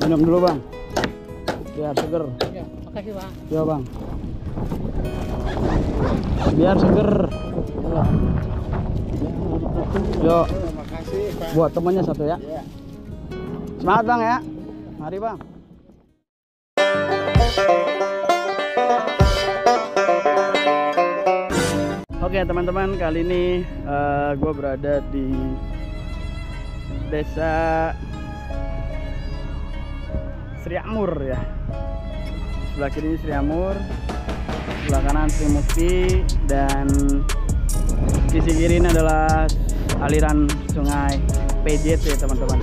Minum dulu bang, biar seger. Ya, makasih bang. Yo bang, biar seger. Yo, Makasih bang. buat temannya satu ya. Ya. Semangat bang ya. Mari bang. Oke teman-teman, kali ini gue berada di desa Sriamur ya. Sebelah kiri ini Sriamur, sebelah kanan Sri Mukti, dan sisi kiri ini adalah aliran sungai PJT ya teman-teman.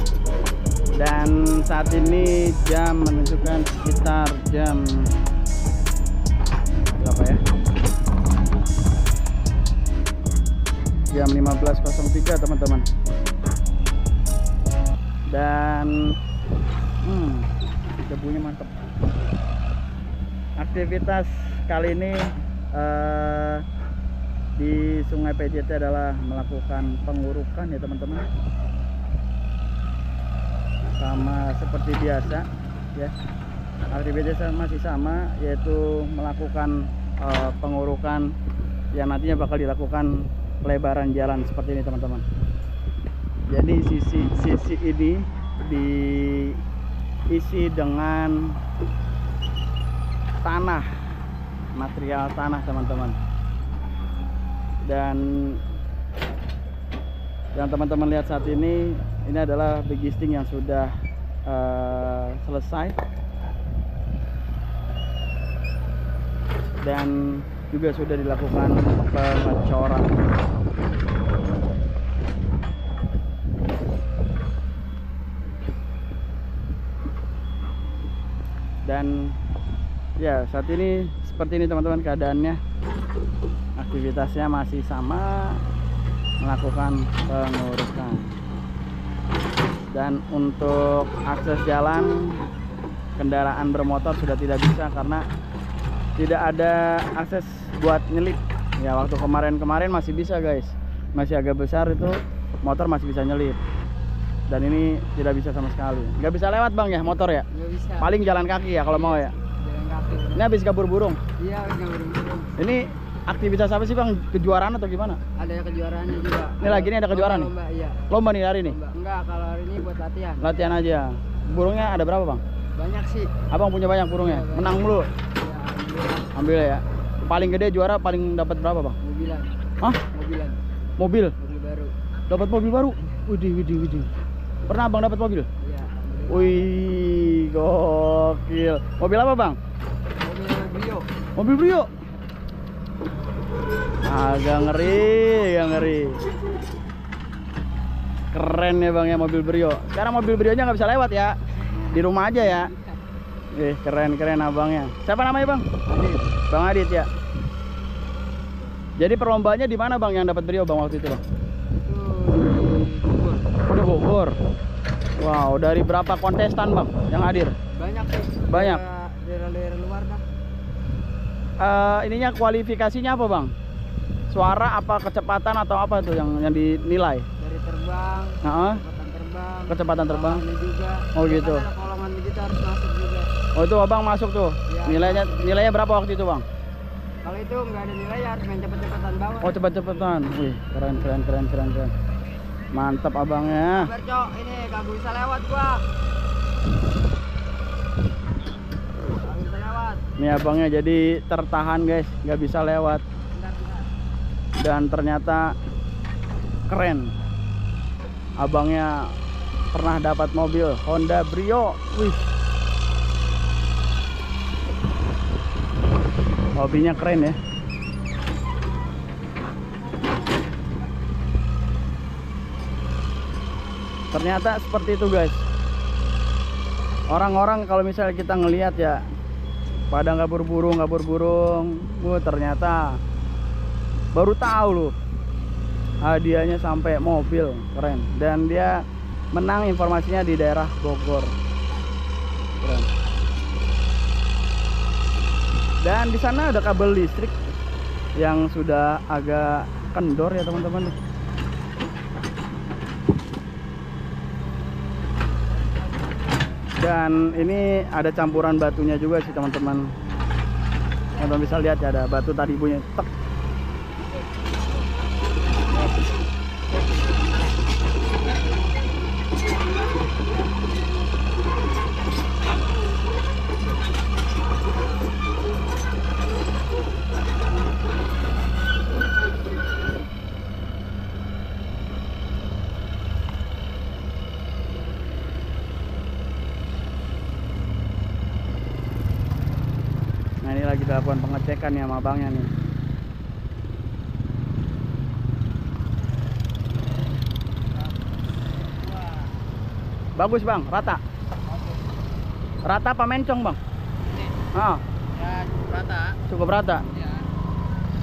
Dan saat ini jam menunjukkan sekitar jam berapa ya? Jam 15.03 teman-teman. Dan debunya mantep. Aktivitas kali ini di Sungai PJT adalah melakukan pengurukan ya teman-teman. Sama seperti biasa ya. Aktivitasnya masih sama, yaitu melakukan pengurukan yang nantinya bakal dilakukan pelebaran jalan seperti ini teman-teman. Jadi sisi ini diisi dengan tanah, material tanah teman-teman. Dan yang teman-teman lihat saat ini adalah begisting yang sudah selesai dan juga sudah dilakukan pengecoran. Dan ya saat ini seperti ini teman-teman keadaannya. Aktivitasnya masih sama, melakukan pengurukan. Dan untuk akses jalan kendaraan bermotor sudah tidak bisa karena tidak ada akses buat nyelip. Ya waktu kemarin masih bisa guys, masih agak besar itu motor masih bisa nyelip. Dan ini tidak bisa sama sekali. Nggak bisa lewat bang ya motor ya? Nggak bisa. Paling jalan kaki ya kalau mau ya. Jalan kaki. Ini habis kabur burung. Iya, kabur burung. Ini aktivitas apa sih bang? Kejuaraan atau gimana? Ada kejuaraannya juga. Ini lagi nih ada kejuaraan nih? Lomba, iya. Lomba nih hari ini? Lomba. Enggak, kalau hari ini buat latihan. Latihan aja. Burungnya ada berapa bang? Banyak sih. Abang punya banyak burungnya? Iya, Menang mulu? Ya, alhamdulillah. Ambil ya. Paling gede juara paling dapat berapa bang? Mobilan. Hah? Mobilan. Mobil? Mobil baru. Dapat mobil baru? Widih. Pernah abang dapat mobil? Iya, alhamdulillah. Wih, gokil. Mobil apa bang? Mobil Brio. Mobil Brio? Agak ngeri. Keren ya bang ya mobil Brio. Sekarang mobil Brionya nggak bisa lewat ya. Di rumah aja ya. Keren abangnya. Siapa namanya bang? Adit. Bang Adit ya. Jadi perlombanya di mana bang yang dapat Brio bang waktu itu bang? Itu Di Bogor. Wow, dari berapa kontestan bang yang hadir? banyak sih. Banyak. Daerah-daerah luar dah. Ininya kualifikasinya apa bang? Suara apa kecepatan atau apa tuh yang dinilai? Dari terbang, Heeh. kecepatan terbang. Kecepatan terbang. Kolongan juga. Oh gitu. Kan ada kolongan begitu harus masuk juga. Oh itu abang masuk tuh. Iya. Nilainya berapa waktu itu bang? Kalau itu nggak ada nilai harus main cepet-cepetan bawah. Oh cepet-cepetan. Wih keren. Mantap abangnya. Sabar cok, ini kagak bisa lewat gua. Kagak bisa lewat. Ini abangnya jadi tertahan guys, nggak bisa lewat. Bentar. Dan ternyata keren. Abangnya pernah dapat mobil Honda Brio. Wih. Mobilnya keren ya. Ternyata seperti itu guys. Orang-orang kalau misalnya kita ngelihat ya pada kabur burung, ternyata baru tahu loh hadiahnya sampai mobil, keren. Dan dia menang informasinya di daerah Bogor, keren. Dan di sana ada kabel listrik yang sudah agak kendor ya teman-teman. Dan ini ada campuran batunya juga sih teman-teman. Teman-teman bisa lihat ya, ada batu tadi bunyi tek. Nah ini lagi dilakukan pengecekan ya sama abangnya nih. Bagus bang, rata. Rata apa mencong bang? Ini Ah, ya cukup rata. cukup rata. Ya.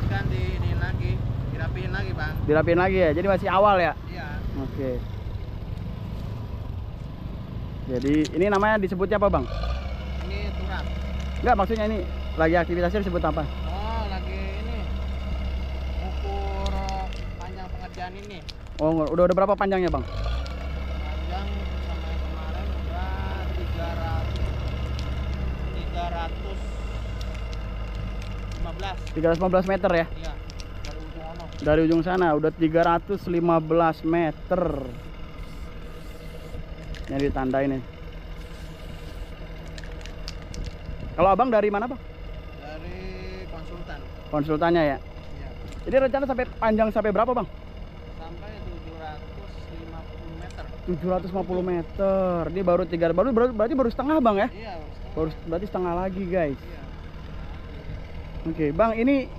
Kan ini lagi, dirapiin lagi bang. Dirapiin lagi ya, jadi masih awal ya. Iya. Oke. Jadi ini namanya disebutnya apa bang? Ini turap. Enggak, maksudnya ini lagi aktivitasnya disebut apa? Oh lagi ini ukur panjang pengerjaan ini. Oh, udah berapa panjangnya bang? Panjang sampai kemarin udah 315. 315 meter ya? Iya. Dari ujung ono. Dari ujung sana udah 315 meter. Ini ditandain nih. Kalau abang dari mana bang? Dari konsultan. Konsultannya ya? Iya. Jadi rencana sampai panjang sampai berapa bang? Sampai 750 meter. 750 meter. Ini baru berarti baru setengah bang ya? Iya. Berarti setengah lagi guys. Iya. Oke bang, ini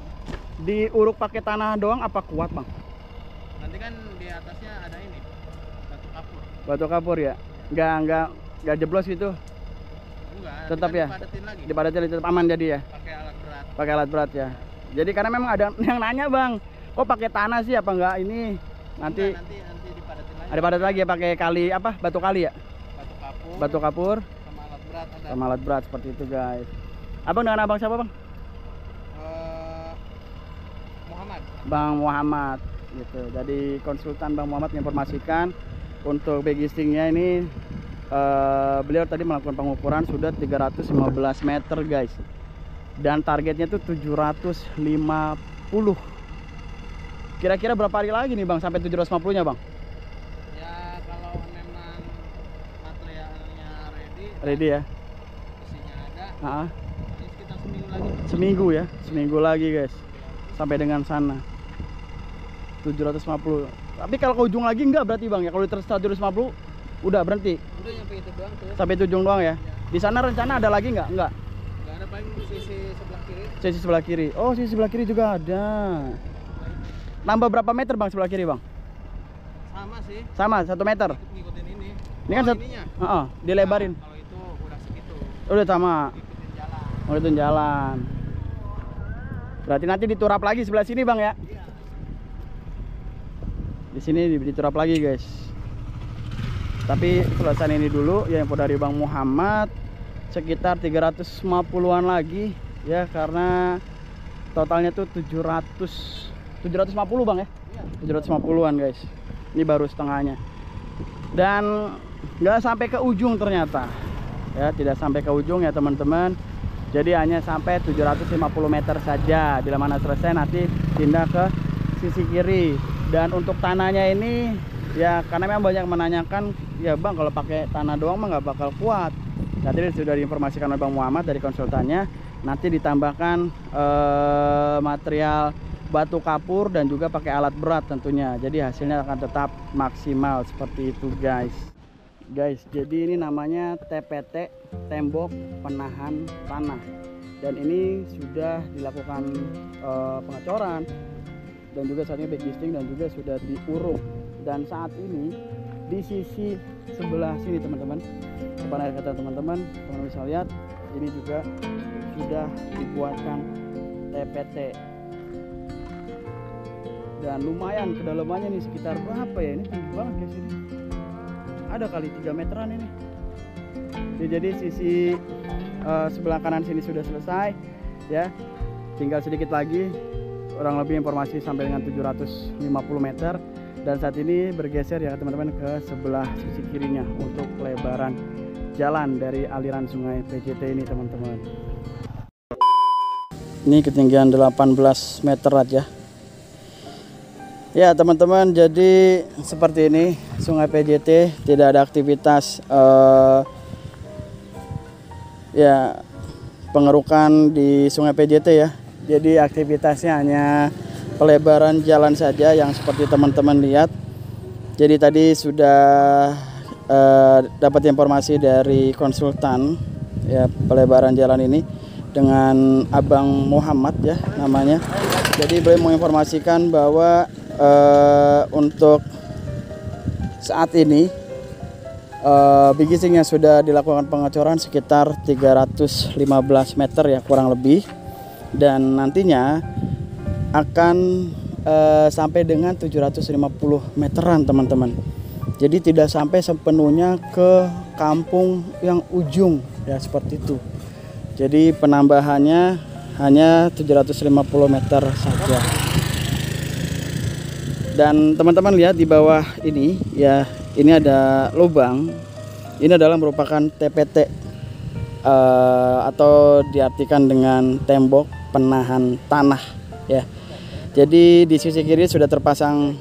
diuruk pakai tanah doang apa kuat bang? Nanti kan di atasnya ada ini batu kapur. Batu kapur ya? Nggak jeblos gitu? Enggak. Tetap nanti ya? kan Dipadetin lagi. Dipadetin tetap aman jadi ya? Pakai alat berat. Pakai alat berat ya? Jadi karena memang ada yang nanya bang, kok pakai tanah sih apa enggak ini? Nanti Enggak, nanti dipadetin lagi. ada padat lagi ya, pakai kali apa? Batu kali ya? Batu kapur. Batu kapur Sama alat berat ada. sama alat berat seperti itu guys. Abang dengan abang siapa bang? Muhammad. Bang Muhammad gitu. Jadi konsultan Bang Muhammad menginformasikan untuk bagistingnya ini beliau tadi melakukan pengukuran sudah 315 meter guys. Dan targetnya tuh 750. Kira-kira berapa hari lagi nih bang sampai 750 nya bang? Ya kalau memang materialnya Ready ya? isinya ada, Ah, ini sekitar seminggu lagi. seminggu ya, seminggu lagi guys sampai dengan sana 750. Tapi kalau ke ujung lagi enggak berarti bang ya, kalau terus 750 udah berhenti Udah nyampe itu doang tuh. sampai ujung doang ya. Di sana rencana ada lagi nggak? Enggak. Enggak ada, paling di sisi sebelah kiri. Sisi sebelah kiri. Oh, sisi sebelah kiri juga ada. Nambah berapa meter bang sebelah kiri bang? Sama sih. Sama 1 meter. Ngikutin ini. Ini kan ininya. dilebarin. Nah, kalau itu udah segitu. Udah sama. Ikutin jalan. Oh, itu jalan. Berarti nanti diturap lagi sebelah sini bang ya? Iya. Di sini diturap lagi guys. Tapi selesai ini dulu ya info dari Bang Muhammad, sekitar 350-an lagi ya, karena totalnya tuh 750 bang ya. Iya. 750-an guys. Ini baru setengahnya. Dan nggak sampai ke ujung ternyata. Ya, tidak sampai ke ujung ya teman-teman. Jadi hanya sampai 750 meter saja. Bila mana selesai nanti pindah ke sisi kiri. Dan untuk tanahnya ini ya, karena memang banyak menanyakan, ya bang kalau pakai tanah doang mah nggak bakal kuat. Tadi sudah diinformasikan oleh Bang Muhammad dari konsultannya, nanti ditambahkan material batu kapur dan juga pakai alat berat tentunya. Jadi hasilnya akan tetap maksimal seperti itu guys. Jadi ini namanya TPT, tembok penahan tanah. Dan ini sudah dilakukan pengecoran dan juga saat ini backlisting dan juga sudah diuruk. Dan saat ini di sisi sebelah sini teman-teman, depan air kata teman-teman bisa lihat, ini juga sudah dibuatkan TPT. Dan lumayan kedalamannya nih, sekitar berapa ya, ini tinggi banget guys, ini ada kali 3 meteran ini. Jadi sisi sebelah kanan sini sudah selesai ya, tinggal sedikit lagi, kurang lebih informasi sampai dengan 750 meter. Dan saat ini bergeser ya teman-teman ke sebelah sisi kirinya untuk pelebaran jalan dari aliran sungai PJT ini teman-teman. Ini ketinggian 18 meter aja. Ya teman-teman, jadi seperti ini sungai PJT, tidak ada aktivitas ya pengerukan di sungai PJT ya. Jadi aktivitasnya hanya pelebaran jalan saja yang seperti teman-teman lihat. Jadi tadi sudah dapat informasi dari konsultan ya pelebaran jalan ini dengan Abang Muhammad ya namanya. Jadi beliau menginformasikan bahwa untuk saat ini bigisingnya sudah dilakukan pengecoran sekitar 315 meter ya kurang lebih, dan nantinya akan sampai dengan 750 meteran teman-teman. Jadi tidak sampai sepenuhnya ke kampung yang ujung ya seperti itu. Jadi penambahannya hanya 750 meter saja. Dan teman-teman lihat di bawah ini ya, ini ada lubang. Ini adalah merupakan TPT atau diartikan dengan tembok penahan tanah ya. Jadi di sisi kiri sudah terpasang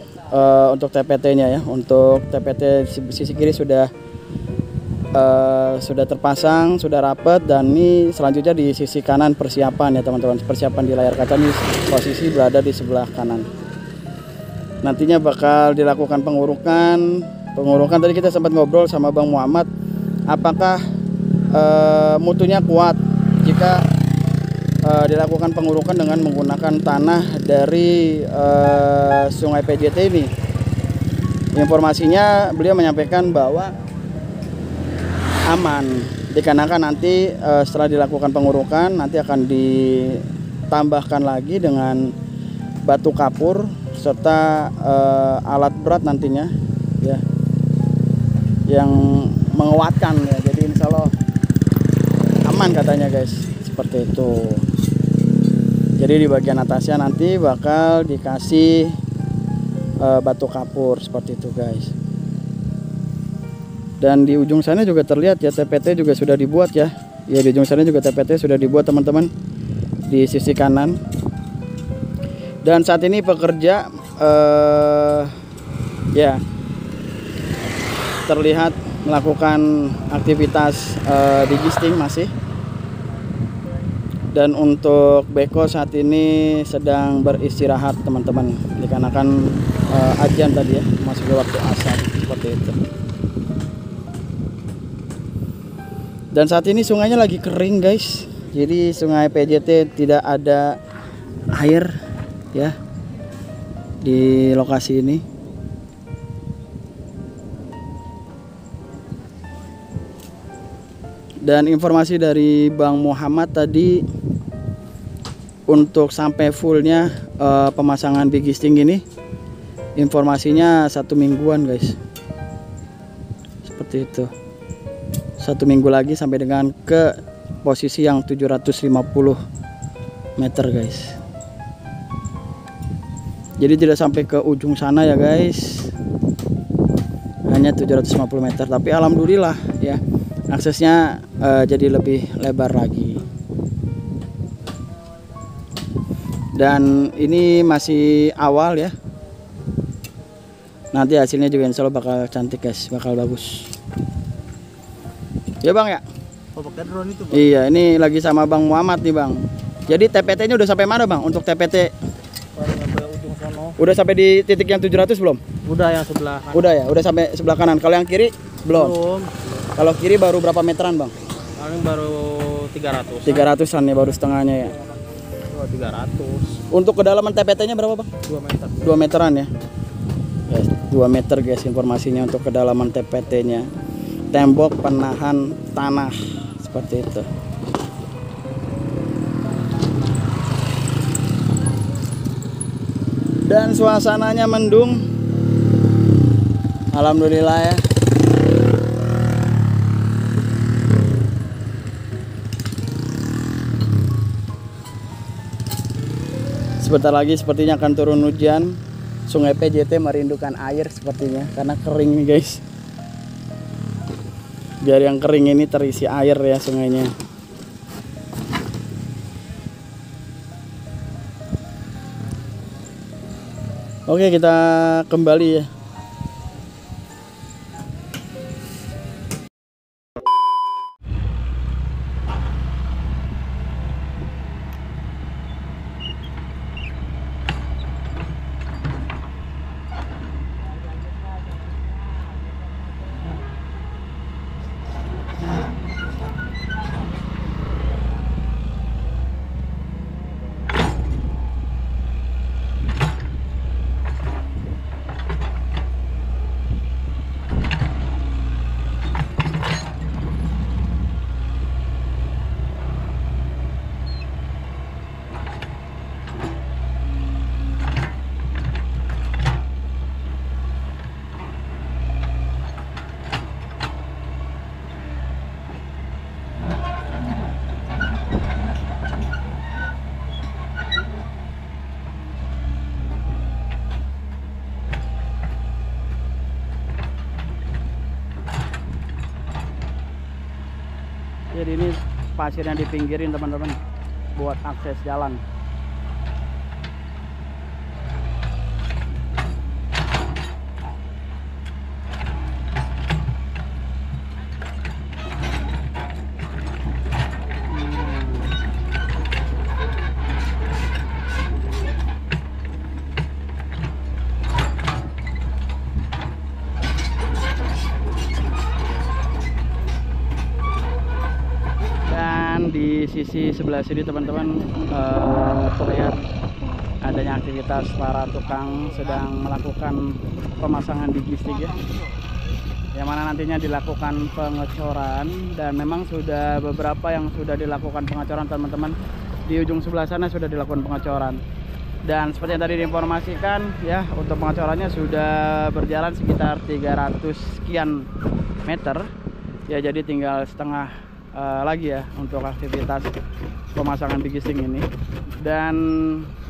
untuk TPT-nya ya. Untuk TPT sisi kiri sudah terpasang, sudah rapat, dan ini selanjutnya di sisi kanan persiapan ya teman-teman. Persiapan di layar kaca ini posisi berada di sebelah kanan. Nantinya bakal dilakukan pengurukan. Tadi kita sempat ngobrol sama Bang Muhammad, apakah mutunya kuat jika dilakukan pengurukan dengan menggunakan tanah dari sungai PJT ini. Informasinya beliau menyampaikan bahwa aman, dikarenakan nanti setelah dilakukan pengurukan nanti akan ditambahkan lagi dengan batu kapur serta alat berat nantinya ya yang menguatkan ya. Jadi insya Allah aman katanya guys, seperti itu. Jadi di bagian atasnya nanti bakal dikasih batu kapur seperti itu guys. Dan di ujung sana juga terlihat ya TPT juga sudah dibuat ya. Ya di ujung sana juga TPT sudah dibuat teman-teman di sisi kanan. Dan saat ini pekerja ya terlihat melakukan aktivitas digisting masih. Dan untuk beko saat ini sedang beristirahat teman-teman, dikarenakan azan tadi ya, masuk waktu asar seperti itu. Dan saat ini sungainya lagi kering guys. Jadi sungai PJT tidak ada air ya di lokasi ini. Dan informasi dari Bang Muhammad tadi, untuk sampai fullnya pemasangan bigisting ini informasinya 1 mingguan guys, seperti itu. 1 minggu lagi sampai dengan ke posisi yang 750 meter guys. Jadi tidak sampai ke ujung sana ya guys, hanya 750 meter. Tapi alhamdulillah ya, aksesnya jadi lebih lebar lagi. Dan ini masih awal ya, nanti hasilnya juga insya Allah bakal cantik guys, bakal bagus ya bang ya. Oh, pakai drone itu bang? Iya, ini lagi sama Bang Muhammad nih bang. Jadi TPT nya udah sampai mana bang untuk TPT? Sampai ujung sono. Udah sampai di titik yang 700 belum? Udah yang sebelah kanan. Udah ya, udah sampai sebelah kanan. Kalau yang kiri belum? Kalau kiri baru berapa meteran bang? Paling baru 300. 300an ya, baru setengahnya ya. 300. Untuk kedalaman TPT nya berapa bang? 2 meter. 2 meteran ya. Guys, 2 meter guys informasinya untuk kedalaman TPT nya. Tembok penahan tanah seperti itu. Dan suasananya mendung, alhamdulillah ya. Sebentar lagi sepertinya akan turun hujan. Sungai PJT merindukan air sepertinya karena kering nih guys. biar yang kering ini terisi air ya sungainya. Oke, kita kembali ya. Jadi ini pasirnya dipinggirin teman-teman buat akses jalan. Di sisi sebelah sini teman-teman terlihat adanya aktivitas para tukang sedang melakukan pemasangan biji stick ya, yang mana nantinya dilakukan pengecoran, dan memang sudah beberapa yang sudah dilakukan pengecoran teman-teman. Di ujung sebelah sana sudah dilakukan pengecoran, dan seperti yang tadi diinformasikan ya, untuk pengecorannya sudah berjalan sekitar 300 sekian meter ya, jadi tinggal setengah lagi ya untuk aktivitas pemasangan biji stick ini. Dan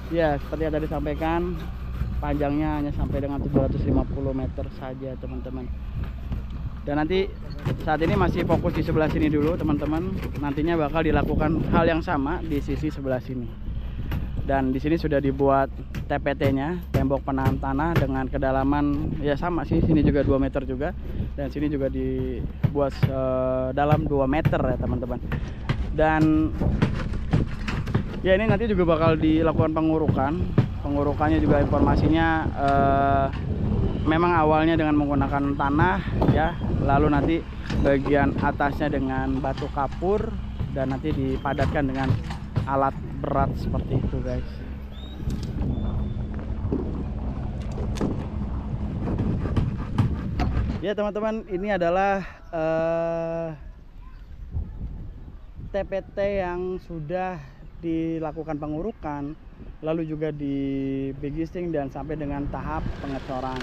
ya seperti yang tadi disampaikan, panjangnya hanya sampai dengan 750 meter saja teman-teman. Dan nanti saat ini masih fokus di sebelah sini dulu teman-teman, nantinya bakal dilakukan hal yang sama di sisi sebelah sini. Dan di sini sudah dibuat TPT-nya, tembok penahan tanah, dengan kedalaman ya sama sih, sini juga 2 meter juga, dan sini juga dibuat dalam 2 meter ya teman-teman. Dan ya ini nanti juga bakal dilakukan pengurukannya juga informasinya memang awalnya dengan menggunakan tanah ya, lalu nanti bagian atasnya dengan batu kapur, dan nanti dipadatkan dengan alat berat seperti itu guys. Ya teman-teman, ini adalah TPT yang sudah dilakukan pengurukan, lalu juga di begisting dan sampai dengan tahap pengecoran.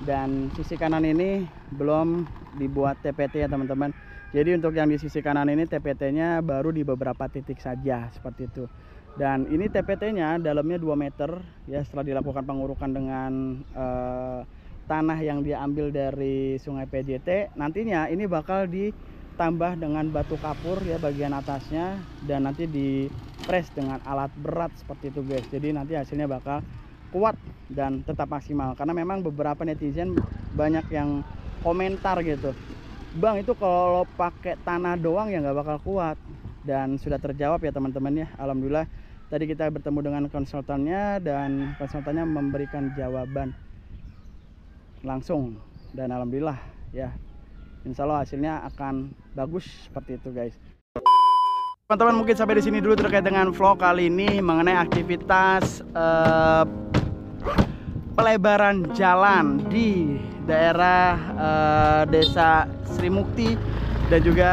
Dan sisi kanan ini belum dibuat TPT ya teman-teman. Jadi untuk yang di sisi kanan ini TPT-nya baru di beberapa titik saja seperti itu. Dan ini TPT-nya dalamnya 2 meter ya, setelah dilakukan pengurukan dengan tanah yang diambil dari Sungai PJT. Nantinya ini bakal ditambah dengan batu kapur ya bagian atasnya, dan nanti dipres dengan alat berat seperti itu guys. Jadi nanti hasilnya bakal kuat dan tetap maksimal, karena memang beberapa netizen banyak yang komentar gitu, Bang itu kalau pakai tanah doang ya nggak bakal kuat. Dan sudah terjawab ya teman-teman ya, alhamdulillah tadi kita bertemu dengan konsultannya, dan konsultannya memberikan jawaban langsung, dan alhamdulillah ya, insya Allah hasilnya akan bagus seperti itu guys. Teman-teman, mungkin sampai di sini dulu terkait dengan vlog kali ini mengenai aktivitas pelebaran jalan di daerah Desa Sri Mukti dan juga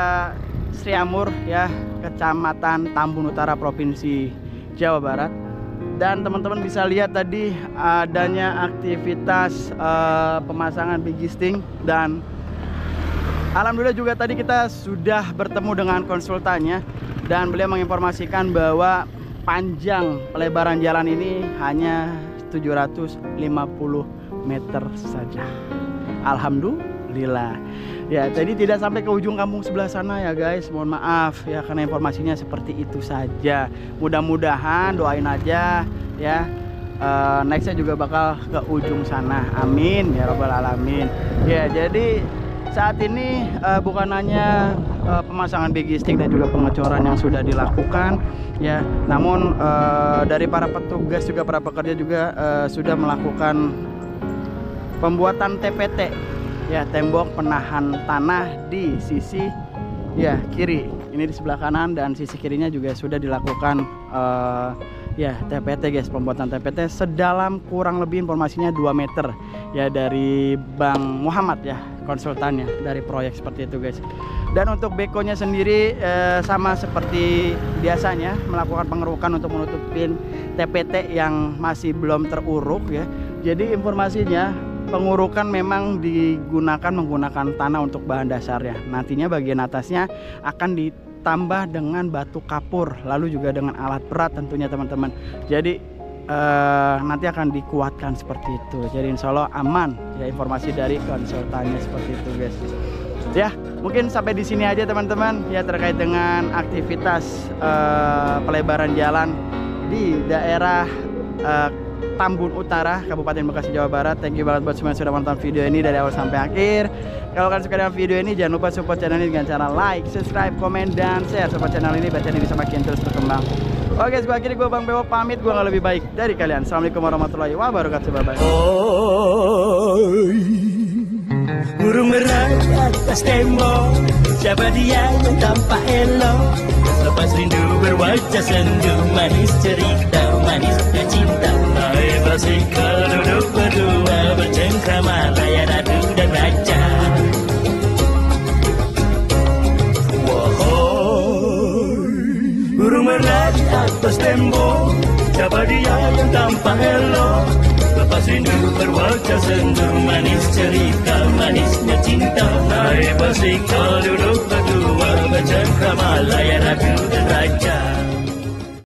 Sri Amur ya, Kecamatan Tambun Utara, Provinsi Jawa Barat. Dan teman-teman bisa lihat tadi adanya aktivitas pemasangan biji stick, dan alhamdulillah juga tadi kita sudah bertemu dengan konsultannya, dan beliau menginformasikan bahwa panjang pelebaran jalan ini hanya 750 meter saja. Alhamdulillah Alhamdulillah. Ya, jadi tidak sampai ke ujung kampung sebelah sana ya guys. Mohon maaf ya karena informasinya seperti itu saja. Mudah-mudahan doain aja ya. Nextnya juga bakal ke ujung sana. Amin ya robbal alamin. Ya, jadi saat ini bukan hanya pemasangan bigi stick dan juga pengecoran yang sudah dilakukan ya, namun dari para petugas juga para pekerja juga sudah melakukan pembuatan TPT ya, tembok penahan tanah di sisi ya kiri. Ini di sebelah kanan dan sisi kirinya juga sudah dilakukan ya TPT guys, pembuatan TPT sedalam kurang lebih informasinya 2 meter ya dari Bang Muhammad ya, konsultannya dari proyek seperti itu guys. Dan untuk bekonya sendiri sama seperti biasanya melakukan pengerukan untuk menutupin TPT yang masih belum teruruk ya. Jadi informasinya pengurukan memang digunakan menggunakan tanah untuk bahan dasarnya. Nantinya bagian atasnya akan ditambah dengan batu kapur, lalu juga dengan alat berat tentunya teman-teman. Jadi nanti akan dikuatkan seperti itu. Jadi insya Allah aman ya, informasi dari konsultannya seperti itu guys. Ya mungkin sampai di sini aja teman-teman ya terkait dengan aktivitas pelebaran jalan di daerah Tambun Utara, Kabupaten Bekasi, Jawa Barat. Thank you banget buat semua yang sudah menonton video ini dari awal sampai akhir. Kalau kalian suka dengan video ini, jangan lupa support channel ini dengan cara like, subscribe, komen, dan share. Support channel ini biar channel ini semakin terus berkembang. Oke, sebelah kiri gue Bang Bewok pamit. Gue gak lebih baik dari kalian. Assalamualaikum warahmatullahi wabarakatuh. Bye bye. Burung merah atas tembok, siapa dia yang tampak elok? Lepas rindu berwajah sendu, manis cerita, manisnya cinta. Hai basikal duduk berdua, bercengkrama layan adu dan raja. Wahai burung merah di atas tembok, siapa dia yang tampak elok? Lepas rindu berwajah sendu, manis cerita, manisnya cinta. Naik basikal duduk berdua, bercengkrama layan adu dan raja.